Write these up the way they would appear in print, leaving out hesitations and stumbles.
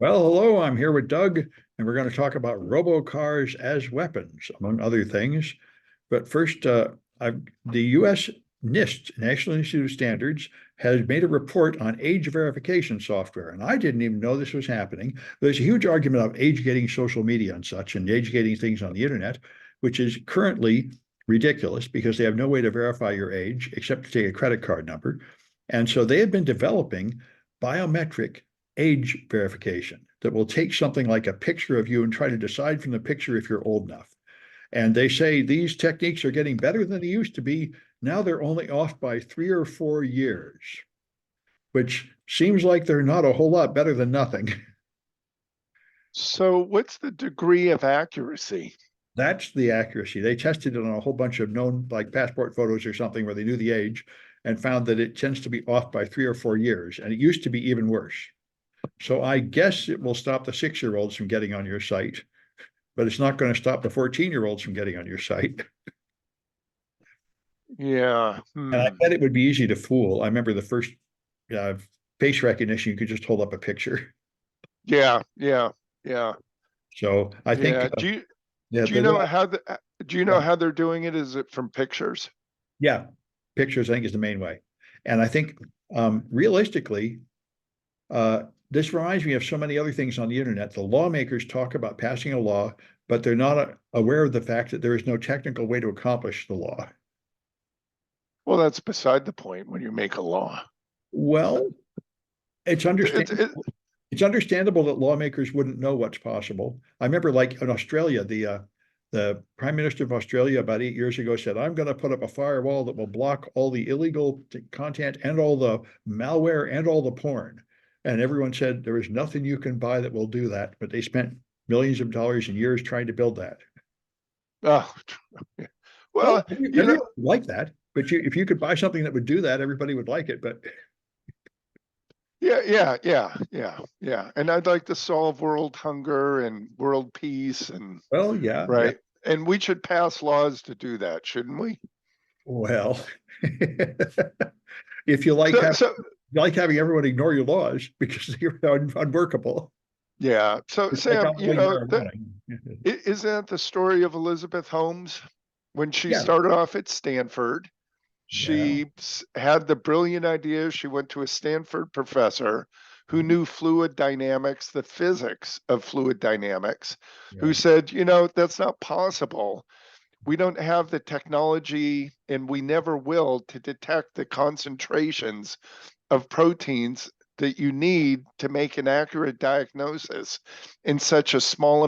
Well, hello, I'm here with Doug, and we're going to talk about robocars as weapons, among other things. But first, the U.S. NIST, National Institute of Standards, has made a report on age verification software. And I didn't even know this was happening. There's a huge argument of age gating social media and such, and age gating things on the internet, which is currently ridiculous because they have no way to verify your age except to take a credit card number. And so they have been developing biometric age verification that will take something like a picture of you and try to decide from the picture if you're old enough. And they say these techniques are getting better than they used to be. Now they're only off by 3 or 4 years, which seems like they're not a whole lot better than nothing. So what's the degree of accuracy? That's the accuracy. They tested it on a whole bunch of known, like passport photos or something, where they knew the age and found that it tends to be off by 3 or 4 years. And it used to be even worse. So I guess it will stop the 6-year-olds from getting on your site, but it's not going to stop the 14-year-olds from getting on your site. Yeah. And I bet it would be easy to fool. I remember the first face recognition, you could just hold up a picture. Yeah. So I think, Yeah. Do you know how they're doing it? Is it from pictures? Yeah, pictures, I think, is the main way. And I think realistically, this reminds me of so many other things on the internet. The lawmakers talk about passing a law, but they're not aware of the fact that there is no technical way to accomplish the law. Well, that's beside the point when you make a law. Well, it's understandable. It's understandable that lawmakers wouldn't know what's possible. I remember, like in Australia, the Prime Minister of Australia about 8 years ago said, "I'm going to put up a firewall that will block all the illegal content and all the malware and all the porn." And everyone said there is nothing you can buy that will do that. But they spent millions of dollars and years trying to build that. Oh, well, everybody would like that. But if you could buy something that would do that, everybody would like it. But yeah. And I'd like to solve world hunger and world peace and well, yeah, right. Yeah. And we should pass laws to do that, shouldn't we? Well, if you like having everyone ignore your laws because they're unworkable. Yeah. So it's Sam, like isn't that the story of Elizabeth Holmes when she Yeah. started off at Stanford? She had the brilliant idea. She went to a Stanford professor who knew fluid dynamics, the physics of fluid dynamics, who said, that's not possible. We don't have the technology, and we never will, to detect the concentrations of proteins that you need to make an accurate diagnosis in such a small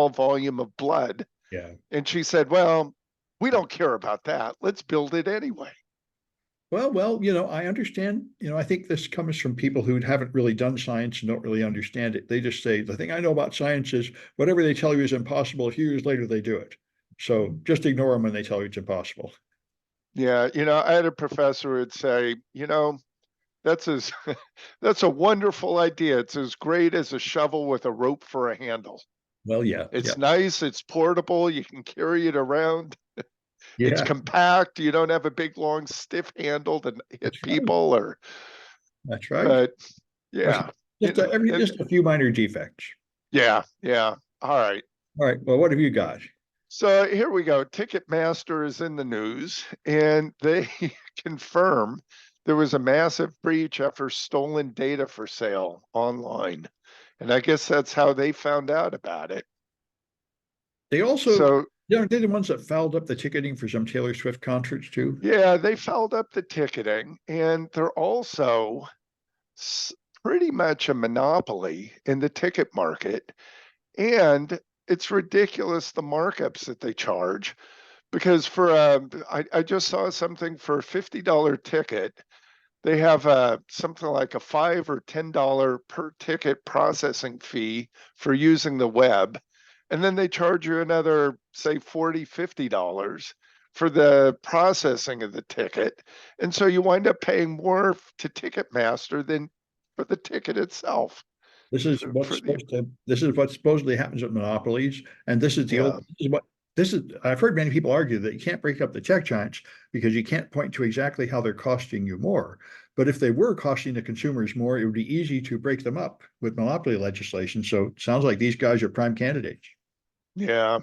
volume of blood. Yeah. And she said, well, we don't care about that. Let's build it anyway. Well, I understand. I think this comes from people who haven't really done science and don't really understand it. They just say, the thing I know about science is whatever they tell you is impossible. A few years later, they do it. So just ignore them when they tell you it's impossible. Yeah. I had a professor who'd say, that's a wonderful idea. It's as great as a shovel with a rope for a handle. Well, yeah. It's nice. It's portable. You can carry it around. Yeah. It's compact. You don't have a big, long, stiff handle to hit people or. That's right. But yeah. Just a few minor defects. Yeah. All right. Well, what have you got? So here we go. Ticketmaster is in the news, and they confirm there was a massive breach after stolen data for sale online. And I guess that's how they found out about it. They also, they're the ones that fouled up the ticketing for some Taylor Swift concerts too. Yeah, they fouled up the ticketing, and they're also pretty much a monopoly in the ticket market. And it's ridiculous the markups that they charge, because I just saw something for a $50 ticket. They have something like a $5 or $10 per ticket processing fee for using the web. And then they charge you another, say, $40, $50 for the processing of the ticket. And so you wind up paying more to Ticketmaster than for the ticket itself. This is what supposedly happens at monopolies. And I've heard many people argue that you can't break up the tech giants because you can't point to exactly how they're costing you more. But if they were costing the consumers more, it would be easy to break them up with monopoly legislation. So it sounds like these guys are prime candidates. Yeah.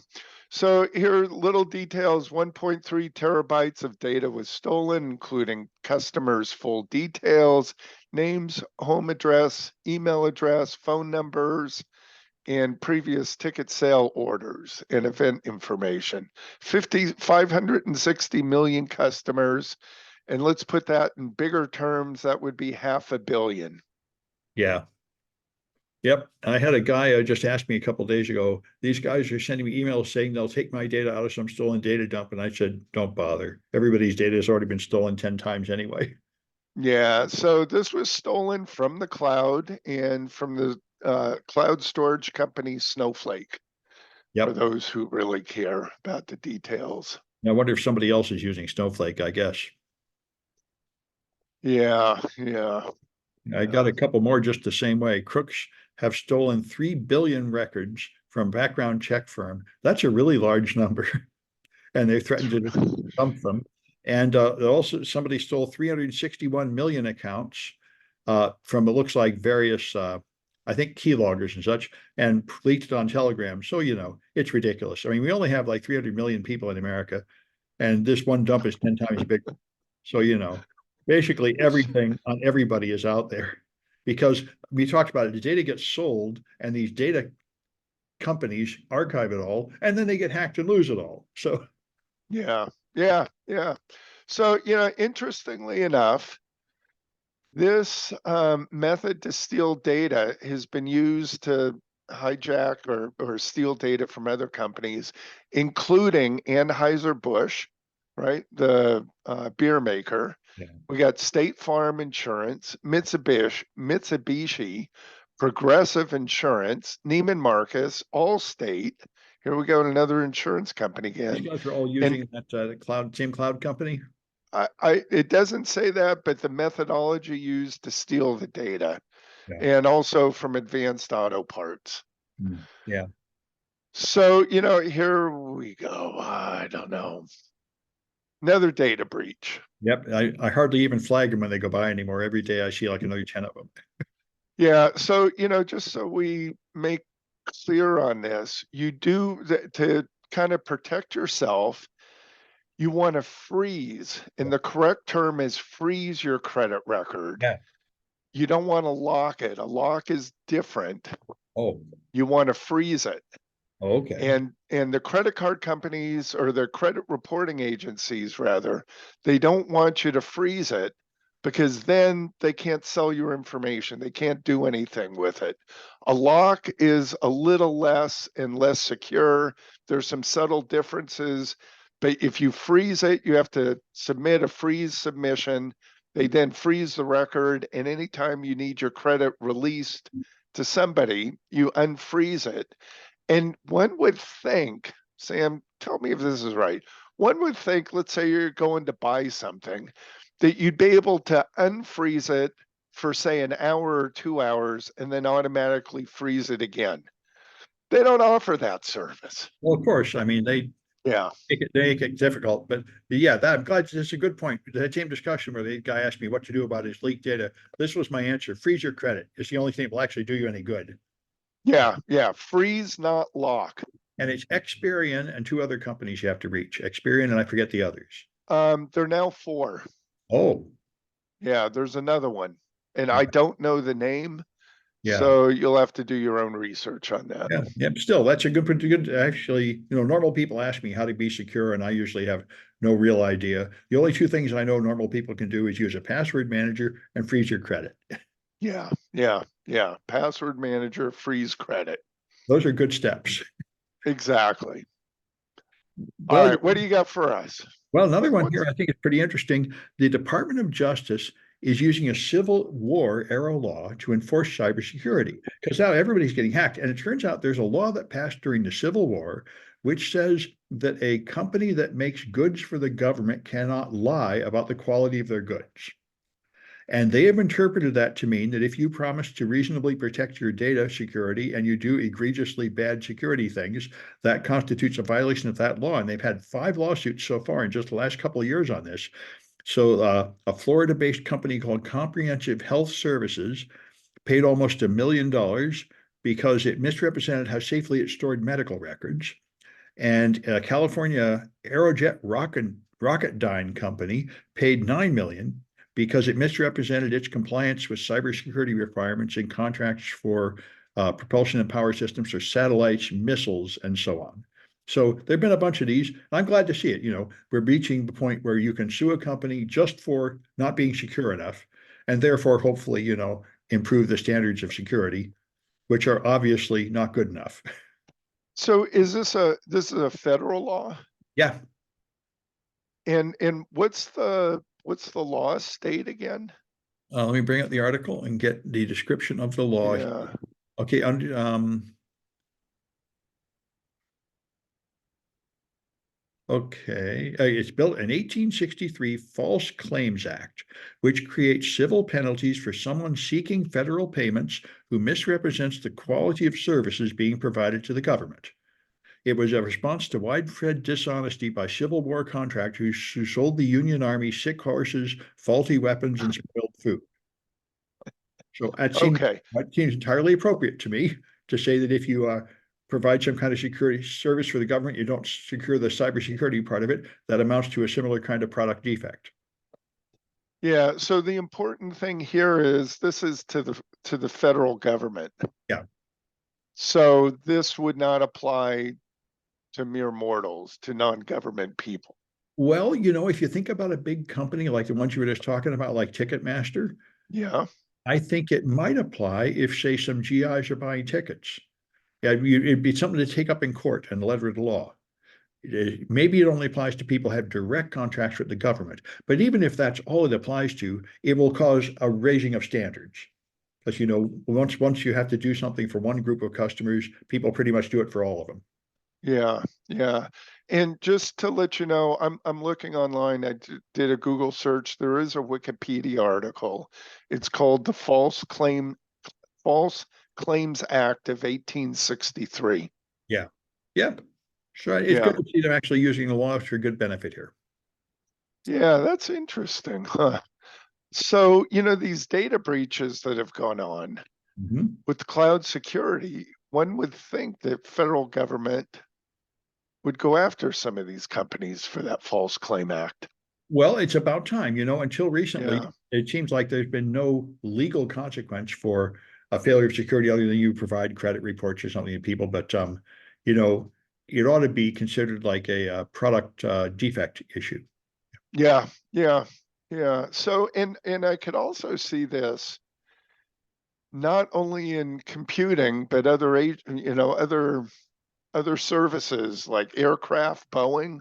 So here are little details. 1.3 terabytes of data was stolen, including customers' full details, names, home address, email address, phone numbers, and previous ticket sale orders and event information. 560 million customers. And let's put that in bigger terms, that would be 500 million. Yeah. Yep. I had a guy just asked me a couple days ago, these guys are sending me emails saying they'll take my data out of some stolen data dump. And I said, don't bother. Everybody's data has already been stolen 10 times anyway. Yeah, so this was stolen from the cloud and from the cloud storage company Snowflake, for Yep. those who really care about the details. I wonder if somebody else is using Snowflake, I guess. Yeah, yeah, I got yeah. a couple more just the same way. Crooks have stolen 3 billion records from background check firm. That's a really large number. And they threatened to dump them. And also somebody stole 361 million accounts from, it looks like, various, I think, keyloggers and such, and leaked it on Telegram. So, it's ridiculous. I mean, we only have like 300 million people in America, and this one dump is 10 times bigger. So, basically everything on everybody is out there because we talked about it. The data gets sold, and these data companies archive it all, and then they get hacked and lose it all. So, Yeah, yeah, yeah. So, interestingly enough, this method to steal data has been used to hijack or steal data from other companies, including Anheuser-Busch, right? The beer maker. yeah. We got State Farm Insurance, Mitsubishi, Progressive Insurance, Neiman Marcus, Allstate. Here we go, another insurance company These again. guys are all And using that same cloud company. it doesn't say that, but the methodology used to steal the data, Yeah. and also from Advanced Auto Parts. Yeah. So, here we go. I don't know. Another data breach. Yep. I hardly even flag them when they go by anymore. Every day I see like another 10 of them. Yeah. So, just so we make clear on this, you do to kind of protect yourself, you want to freeze, and the correct term is freeze your credit record. Yeah. You don't want to lock it. A lock is different. Oh, You want to freeze it. okay. And the credit card companies, or the credit reporting agencies rather, they don't want you to freeze it, because then they can't sell your information. They can't do anything with it. A lock is a little less and less secure. There's some subtle differences, but if you freeze it, you have to submit a freeze submission. They then freeze the record, and anytime you need your credit released to somebody, you unfreeze it. And one would think, Sam, tell me if this is right. One would think, let's say you're going to buy something, that you'd be able to unfreeze it for, say, an hour or 2 hours and then automatically freeze it again. They don't offer that service. Well, of course. I mean, Yeah. they make it difficult, but yeah, I'm glad that's a good point. That same discussion where the guy asked me what to do about his leaked data. This was my answer. Freeze your credit. It's the only thing that will actually do you any good. Yeah. Yeah. Freeze, not lock. And it's Experian and two other companies you have to reach. Experian and I forget the others. They're now 4. Oh, Yeah, there's another one. And yeah. I don't know the name. Yeah. So you'll have to do your own research on that. Yeah, yeah. Still, that's a pretty good. Actually, normal people ask me how to be secure, and I usually have no real idea. The only two things I know normal people can do is use a password manager and freeze your credit. Yeah, yeah, yeah. Password manager, freeze credit. Those are good steps. Exactly. All Well, right, what do you got for us? another one What's here I think is pretty interesting. The Department of Justice is using a Civil War era law to enforce cybersecurity because now everybody's getting hacked. And it turns out there's a law that passed during the Civil War which says that a company that makes goods for the government cannot lie about the quality of their goods. And they have interpreted that to mean that if you promise to reasonably protect your data security and you do egregiously bad security things, that constitutes a violation of that law. And they've had 5 lawsuits so far in just the last couple of years on this. So a Florida-based company called Comprehensive Health Services paid almost $1 million because it misrepresented how safely it stored medical records. And California Aerojet Rocketdyne Company paid $9 million because it misrepresented its compliance with cybersecurity requirements in contracts for propulsion and power systems for satellites, missiles, and so on. So there've been a bunch of these. I'm glad to see it. We're reaching the point where you can sue a company just for not being secure enough, and therefore, hopefully, improve the standards of security, which are obviously not good enough. So is this is a federal law? Yeah. And what's the law state again? Let me bring up the article and get the description of the law. Yeah. Okay, okay. It's built in 1863 False Claims Act, which creates civil penalties for someone seeking federal payments who misrepresents the quality of services being provided to the government. It was a response to widespread dishonesty by Civil War contractors who sold the Union Army sick horses, faulty weapons, and spoiled food. So Okay. that seems entirely appropriate to me to say that if you provide some kind of security service for the government, you don't secure the cybersecurity part of it, that amounts to a similar kind of product defect. Yeah. So the important thing here is this is to the federal government. Yeah. So this would not apply to mere mortals, to non-government people. Well, if you think about a big company like the ones you were just talking about, like Ticketmaster, Yeah. I think it might apply if, say, some GIs are buying tickets. Yeah, it'd be something to take up in court and the letter of the law. Maybe it only applies to people who have direct contracts with the government. But even if that's all it applies to, it will cause a raising of standards. Because once you have to do something for one group of customers, people pretty much do it for all of them. Yeah. Yeah. And just to let you know, I'm looking online. I did a Google search. There is a Wikipedia article. It's called the False Claims Act of 1863. Yeah. Yep. So it's Yeah. good to see them actually using the law for good benefit here. Yeah, that's interesting. Huh. So, these data breaches that have gone on Mhm. with cloud security, one would think that federal government would go after some of these companies for that False Claim Act. Well, it's about time. Until recently, Yeah. it seems like there's been no legal consequence for a failure of security other than you provide credit reports or something to people. But you know, it ought to be considered like a product defect issue. Yeah. Yeah. Yeah. So, and I could also see this not only in computing, but other services like aircraft. Boeing,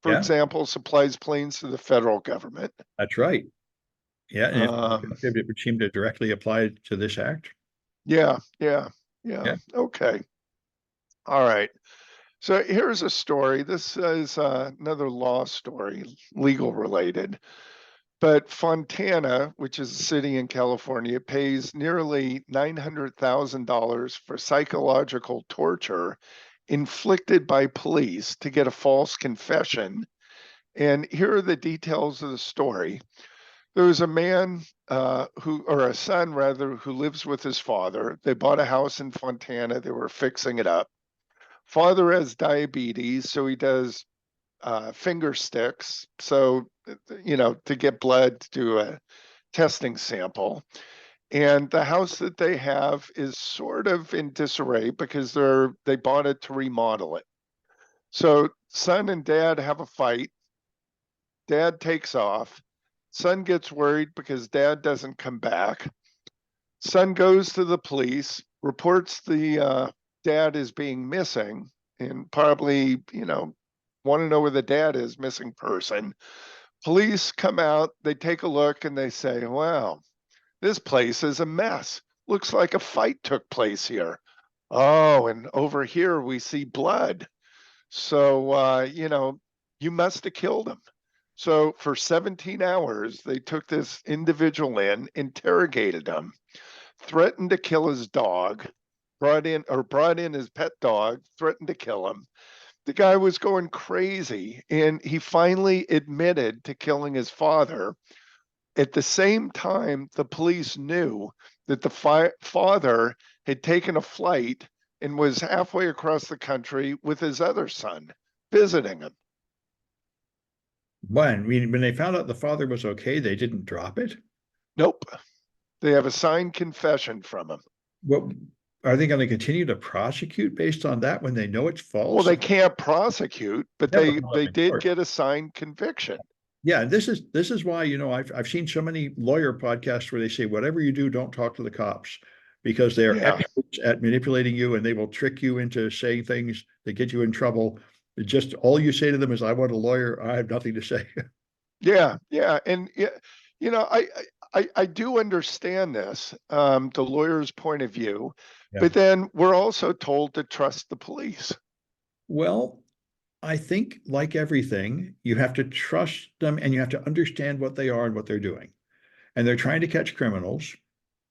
for Yeah, example, supplies planes to the federal government. that's right. Yeah, and Um, if it would seem to directly apply to this act. yeah, yeah, yeah. Yeah. Okay. All right. So here's a story. This is another law story, legal related. But Fontana, which is a city in California, pays nearly $900,000 for psychological torture inflicted by police to get a false confession. And here are the details of the story. There was a man or a son rather, who lives with his father. They bought a house in Fontana. They were fixing it up. Father has diabetes, so he does finger sticks. So, to get blood to do a testing sample. And the house that they have is sort of in disarray because they bought it to remodel it. So son and dad have a fight. Dad takes off. Son gets worried because dad doesn't come back. Son goes to the police, reports the dad is being missing, and probably, want to know where the dad is, missing person. Police come out, they take a look, and they say, wow, this place is a mess. Looks like a fight took place here. Oh, and over here we see blood. So, you must have killed him. So for 17 hours, they took this individual in, interrogated him, threatened to kill his dog, brought in his pet dog, threatened to kill him. The guy was going crazy, and he finally admitted to killing his father. At the same time, the police knew that the father had taken a flight and was halfway across the country with his other son, visiting him. When they found out the father was okay, they didn't drop it. Nope. They have a signed confession from him. What are they going to continue to prosecute based on that when they know it's Well, false? they can't prosecute, but Never they in did court. get a signed conviction. Yeah, this is why, I've seen so many lawyer podcasts where they say whatever you do, don't talk to the cops because they are Yeah. experts at manipulating you and they will trick you into saying things that get you in trouble. It just all you say to them is, "I want a lawyer. I have nothing to say." Yeah, yeah, and you know, I do understand this, the lawyer's point of view, Yeah. but then we're also told to trust the police. Well, I think like everything, you have to trust them and you have to understand what they are and what they're doing. And they're trying to catch criminals.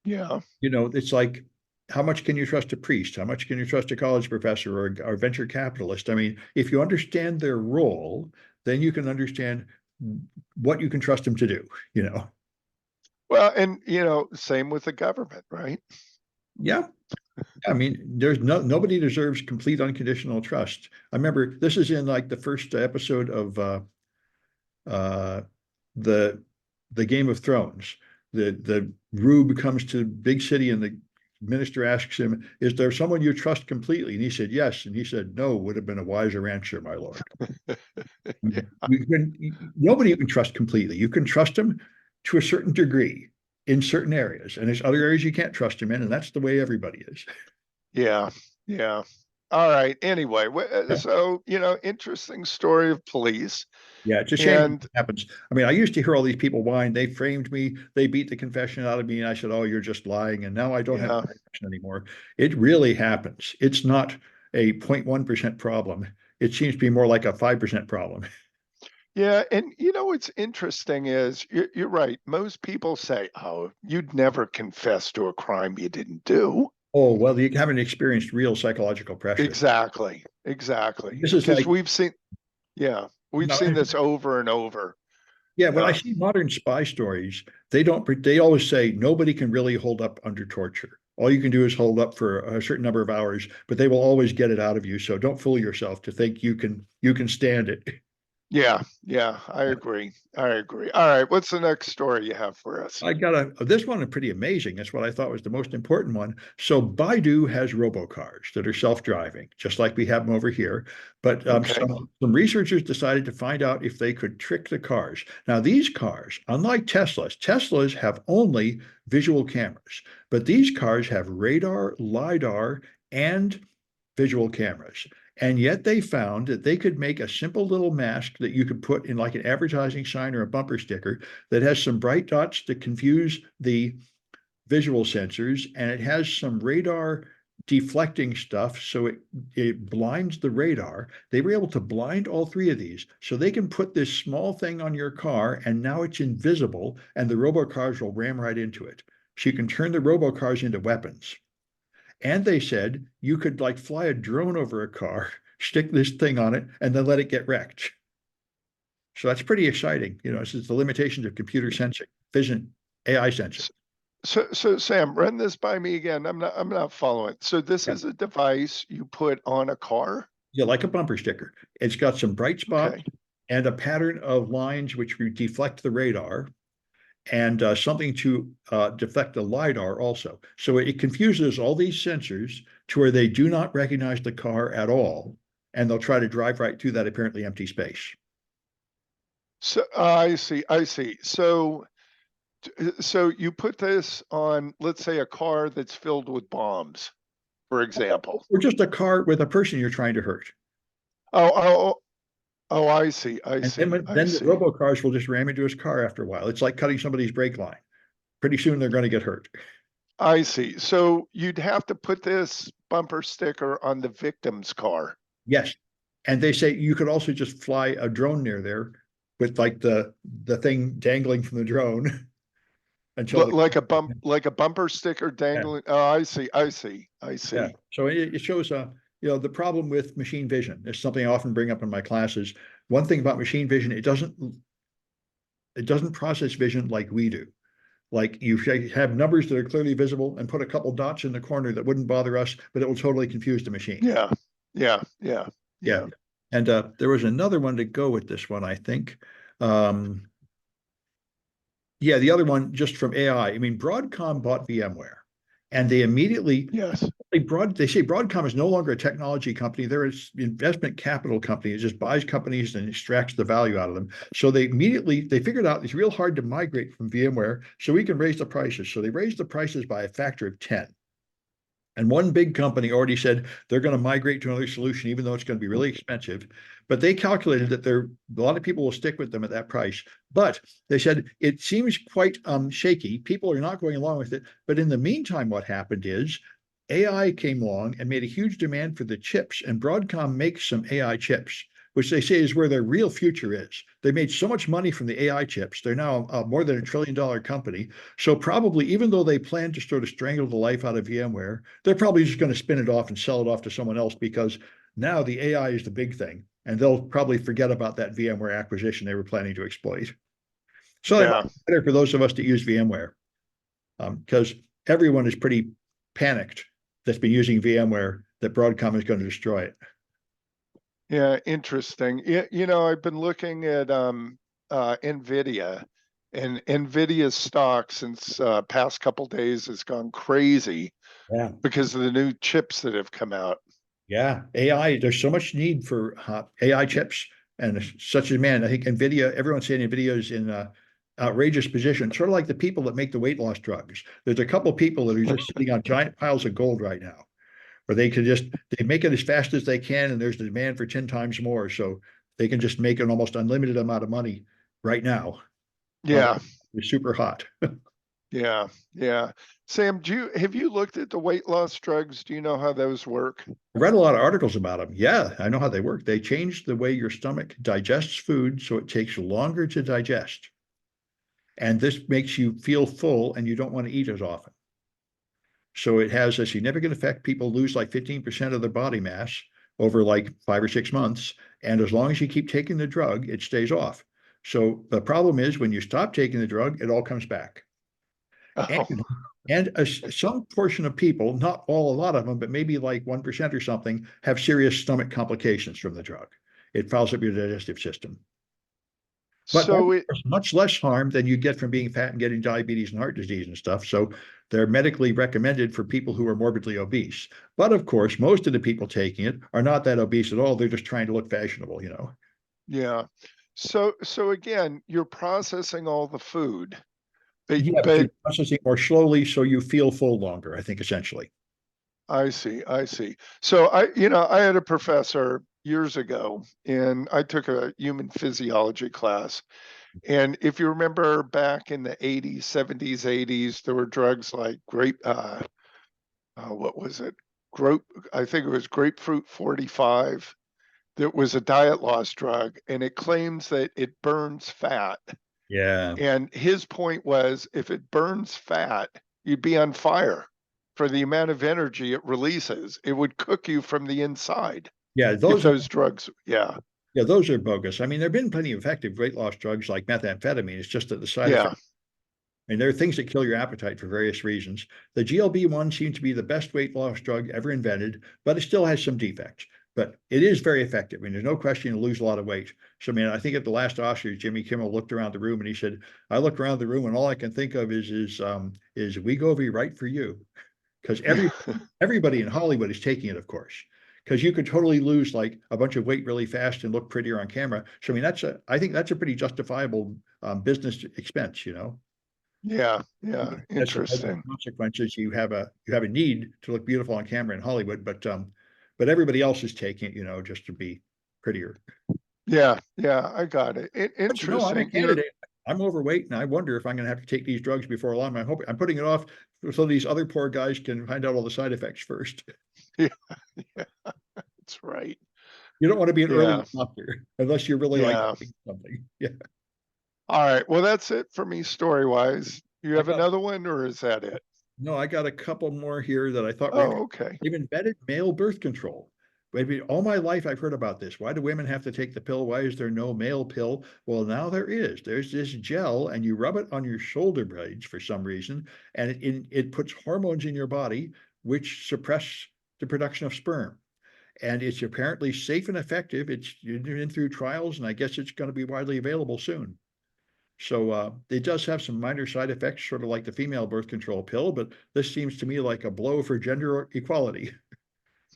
Yeah, It's like, how much can you trust a priest? How much can you trust a college professor or venture capitalist? I mean, if you understand their role, then you can understand what you can trust them to do, you know? well, and same with the government, right? Yeah. I mean, nobody deserves complete unconditional trust. I remember this is in like the first episode of uh, the the Game of Thrones. The Rube comes to big city and the minister asks him, "Is there someone you trust completely?" And he said, "Yes." And he said, "No, would have been a wiser answer, my lord." Yeah, Nobody you can trust completely. You can trust him to a certain degree in certain areas, and there's other areas you can't trust him in, and that's the way everybody is. yeah, yeah. All right. Anyway, so interesting story of police, Yeah, it's a shame when and it happens. I mean, I used to hear all these people whine, they framed me, they beat the confession out of me, and I said, "Oh, you're just lying." And now I don't have yeah, confession anymore. It really happens. It's not a 0.1% problem. It seems to be more like a 5% problem. yeah, and what's interesting is you're right. Most people say, "Oh, you'd never confess to a crime you didn't do." Oh, well, you haven't experienced real psychological pressure. Exactly, exactly. This is Because like, we've no, seen this over and over. yeah, when I Yeah, see modern spy stories, they always say nobody can really hold up under torture. All you can do is hold up for a certain number of hours, but they will always get it out of you. So don't fool yourself to think you can stand it. yeah, yeah. I agree. I agree. All right, what's the next story you have for us? I got this one is pretty amazing. That's what I thought was the most important one. So Baidu has robocars that are self-driving, just like we have them over here. But Okay. some researchers decided to find out if they could trick the cars. Now, these cars, unlike Teslas have only visual cameras, but these cars have radar, lidar, and visual cameras. And yet they found that they could make a simple little mask that you could put in like an advertising sign or a bumper sticker that has some bright dots to confuse the visual sensors, and it has some radar deflecting stuff so it blinds the radar. They were able to blind all three of these so they can put this small thing on your car and now it's invisible and the robocars will ram right into it. So you can turn the robocars into weapons. And they said you could like fly a drone over a car, stick this thing on it, and then let it get wrecked. So that's pretty exciting. This is the limitations of computer sensing, vision, AI sensing. So Sam, run this by me again. I'm not following. So this Yeah. is a device you put on a car? Yeah, like a bumper sticker. It's got some bright spots Okay. and a pattern of lines which deflect the radar and something to deflect the LiDAR also. So it confuses all these sensors to where they do not recognize the car at all. And they'll try to drive right through that apparently empty space. So I see. I see. So you put this on, let's say, a car that's filled with bombs, for example. Or just a car with a person you're trying to hurt. Oh, oh, oh, I see. I And then, see. I then the see. robocars will just ram into his car after a while. It's like cutting somebody's brake line. Pretty soon they're going to get hurt. I see. So you'd have to put this bumper sticker on the victim's car. Yes. And they say you could also just fly a drone near there with like the thing dangling from the drone until the Like a bumper sticker yeah, dangling. Oh, I see. I see. I yeah. see. So it shows the problem with machine vision is something I often bring up in my classes. One thing about machine vision, it doesn't process vision like we do. Like you have numbers that are clearly visible and put a couple dots in the corner that wouldn't bother us, but it will totally confuse the machine. Yeah. Yeah. Yeah. Yeah. Yeah. And there was another one to go with this one, I think. Um, yeah, the other one just from AI. I mean, Broadcom bought VMware, and they immediately Yes. they say Broadcom is no longer a technology company. They're an investment capital company. It just buys companies and extracts the value out of them. So they figured out it's real hard to migrate from VMware, so we can raise the prices. So they raised the prices by a factor of 10. And one big company already said they're going to migrate to another solution, even though it's going to be really expensive. But they calculated that a lot of people will stick with them at that price. But they said it seems quite shaky. People are not going along with it. But in the meantime, what happened is AI came along and made a huge demand for the chips, and Broadcom makes some AI chips, which they say is where their real future is. They made so much money from the AI chips. They're now more than $1 trillion company. So probably, even though they plan to sort of strangle the life out of VMware, they're probably just going to spin it off and sell it off to someone else, because now the AI is the big thing, and they'll probably forget about that VMware acquisition they were planning to exploit. So it might Yeah. be better for those of us that use VMware, because everyone is pretty panicked that's been using VMware that Broadcom is going to destroy it. Yeah, interesting. I've been looking at Nvidia, and Nvidia's stock since past couple days has gone crazy Yeah. because of the new chips that have come out. Yeah, AI, there's so much need for AI chips and such a demand. I think NVIDIA, everyone's saying NVIDIA is in a outrageous position, sort of like the people that make the weight loss drugs. There's a couple of people that are just sitting on giant piles of gold right now, where they make it as fast as they can, and there's the demand for 10 times more. So they can just make an almost unlimited amount of money right now while Yeah, it's super hot. yeah, yeah. Sam, have you looked at the weight loss drugs? Do you know how those work? I read a lot of articles about them. Yeah, I know how they work. They change the way your stomach digests food so it takes longer to digest. And this makes you feel full and you don't want to eat as often. So it has a significant effect. People lose like 15% of their body mass over like 5 or 6 months. And as long as you keep taking the drug, it stays off. So the problem is when you stop taking the drug, it all comes back. Oh, And some portion of people, not all, a lot of them, but maybe like 1% or something, have serious stomach complications from the drug. It fouls up your digestive system. But so it, there's much less harm than you get from being fat and getting diabetes and heart disease and stuff. So they're medically recommended for people who are morbidly obese. But of course, most of the people taking it are not that obese at all. They're just trying to look fashionable. yeah. So again, you're processing all the food, Yeah, but but you're processing more slowly, so you feel full longer, I think, essentially. I see, I see. So I had a professor years ago, and I took a human physiology class. And if you remember back in the 80s, 70s, 80s, there were drugs like what was it? Grape, I think it was grapefruit 45. That was a diet loss drug, and it claims that it burns fat. Yeah. And his point was if it burns fat, you'd be on fire for the amount of energy it releases. It would cook you from the inside Yeah, if those are those drugs, yeah, yeah, those are bogus. I mean, there have been plenty of effective weight loss drugs like methamphetamine. It's just that the side yeah, effects, and there are things that kill your appetite for various reasons. The GLB-1 seems to be the best weight loss drug ever invented, but it still has some defects. But it is very effective. I mean, there's no question you'll lose a lot of weight. So, I mean, I think at the last Oscars, Jimmy Kimmel looked around the room and he said, "I look around the room and all I can think of is Wegovy right for you?" Because yeah, everybody in Hollywood is taking it, of course. Because you could totally lose like a bunch of weight really fast and look prettier on camera. So, I mean, I think that's a pretty justifiable business expense. yeah, yeah, That's the interesting. consequences. You have a need to look beautiful on camera in Hollywood, but everybody else is taking it, just to be prettier. Yeah, yeah, I got it. But I'm a Interesting. candidate. I'm overweight, and I wonder if I'm going to have to take these drugs before long. I'm putting it off so these other poor guys can find out all the side effects first. Yeah, yeah, that's right. You don't want to be an early Yeah, adopter unless you're really like yeah. something. Yeah, All right. Well, that's it for me story wise. You I have got another one, or is that it? no, I got a couple more here that I thought were Oh, interesting. okay. They've embedded male birth control. Maybe all my life I've heard about this. Why do women have to take the pill? Why is there no male pill? Well, now there is. There's this gel, and you rub it on your shoulder blades for some reason, and it puts hormones in your body which suppress the production of sperm. And it's apparently safe and effective. It's in through trials, and I guess it's going to be widely available soon. So it does have some minor side effects, sort of like the female birth control pill, but this seems to me like a blow for gender equality.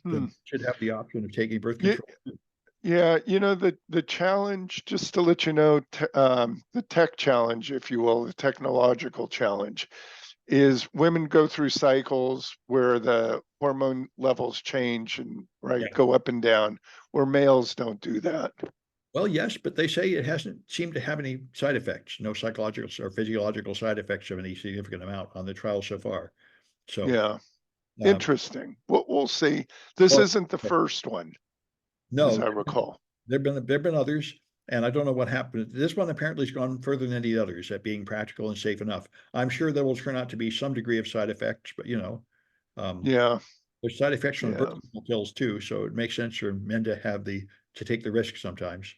Hmm. That should have the option of taking birth Yeah, control. yeah, the challenge, just to let you know, the tech challenge, if you will, the technological challenge, is women go through cycles where the hormone levels change and Yeah. go up and down, where males don't do that. Well, yes, but they say it hasn't seemed to have any side effects, no psychological or physiological side effects of any significant amount on the trial so far. So, Yeah, uh, interesting. We'll see. This well, isn't the first one, as no, I recall. there've been others, and I don't know what happened. This one apparently has gone further than any others at being practical and safe enough. I'm sure there will turn out to be some degree of side effects, but um, Yeah, there's side effects from the birth yeah, control pills too, so it makes sense for men to have to take the risk sometimes.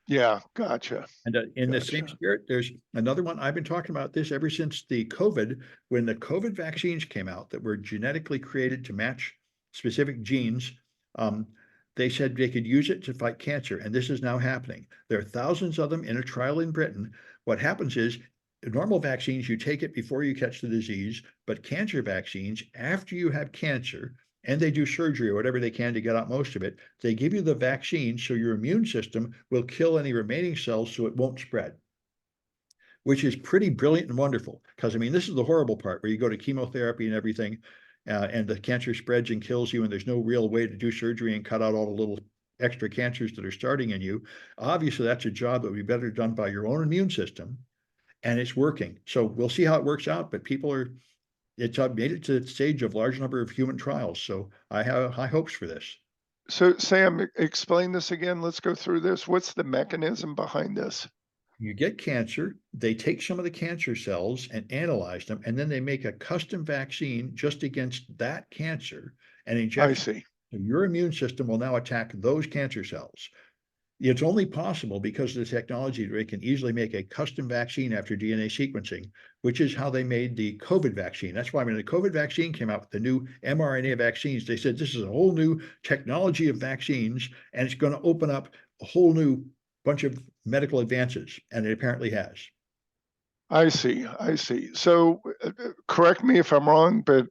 yeah. Gotcha, And in the same gotcha. spirit, there's another one. I've been talking about this ever since the COVID, when the COVID vaccines came out that were genetically created to match specific genes. Um, they said they could use it to fight cancer, and this is now happening. There are thousands of them in a trial in Britain. What happens is normal vaccines, you take it before you catch the disease, but cancer vaccines, after you have cancer, and they do surgery or whatever they can to get out most of it, they give you the vaccine so your immune system will kill any remaining cells so it won't spread, which is pretty brilliant and wonderful. Because, I mean, this is the horrible part where you go to chemotherapy and everything, and the cancer spreads and kills you, and there's no real way to do surgery and cut out all the little extra cancers that are starting in you. Obviously, that's a job that would be better done by your own immune system, and it's working. So we'll see how it works out, but it's made it to the stage of large number of human trials. So I have high hopes for this. So, Sam, explain this again. Let's go through this. What's the mechanism behind this? You get cancer, they take some of the cancer cells and analyze them, and then they make a custom vaccine just against that cancer and I inject it. see. So your immune system will now attack those cancer cells. It's only possible because of the technology that they can easily make a custom vaccine after DNA sequencing, which is how they made the COVID vaccine. That's why when the COVID vaccine came out with the new mRNA vaccines, they said this is a whole new technology of vaccines, and it's going to open up a whole new bunch of medical advances, and it apparently has. I see. I see. So, correct me if I'm wrong, but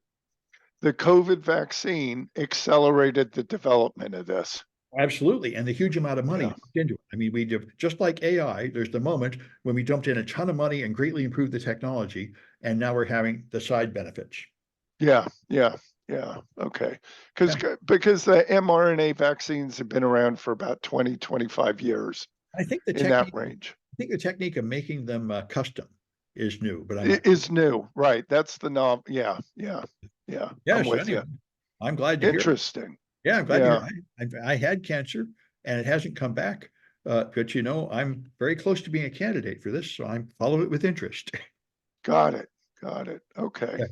the COVID vaccine accelerated the development of this. Absolutely, and the huge amount of money Yeah. dumped into it. I mean, we do just like AI. There's the moment when we dumped in a ton of money and greatly improved the technology, and now we're having the side benefits. Yeah. Yeah. Yeah. Okay. Yeah, Because the mRNA vaccines have been around for about 20, 25 years I think the in that technique. range. I think the technique of making them custom is new, but I'm It not. is new, right? That's the knob. Yeah. Yeah. Yeah. I'm Yes, with anyway, you. I'm glad to hear it. Interesting. Yeah, I'm glad to hear. Yeah. I had cancer and it hasn't come back, but I'm very close to being a candidate for this, so I'm following it with interest. Got it. Got it. Okay. Yeah.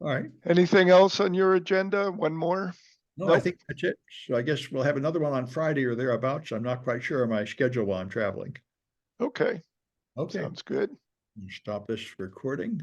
All right. Anything else on your agenda? One more? No, I Nope. think that's it. So I guess we'll have another one on Friday or thereabouts. I'm not quite sure of my schedule while I'm traveling. Okay. Okay, Sounds good. stop this recording.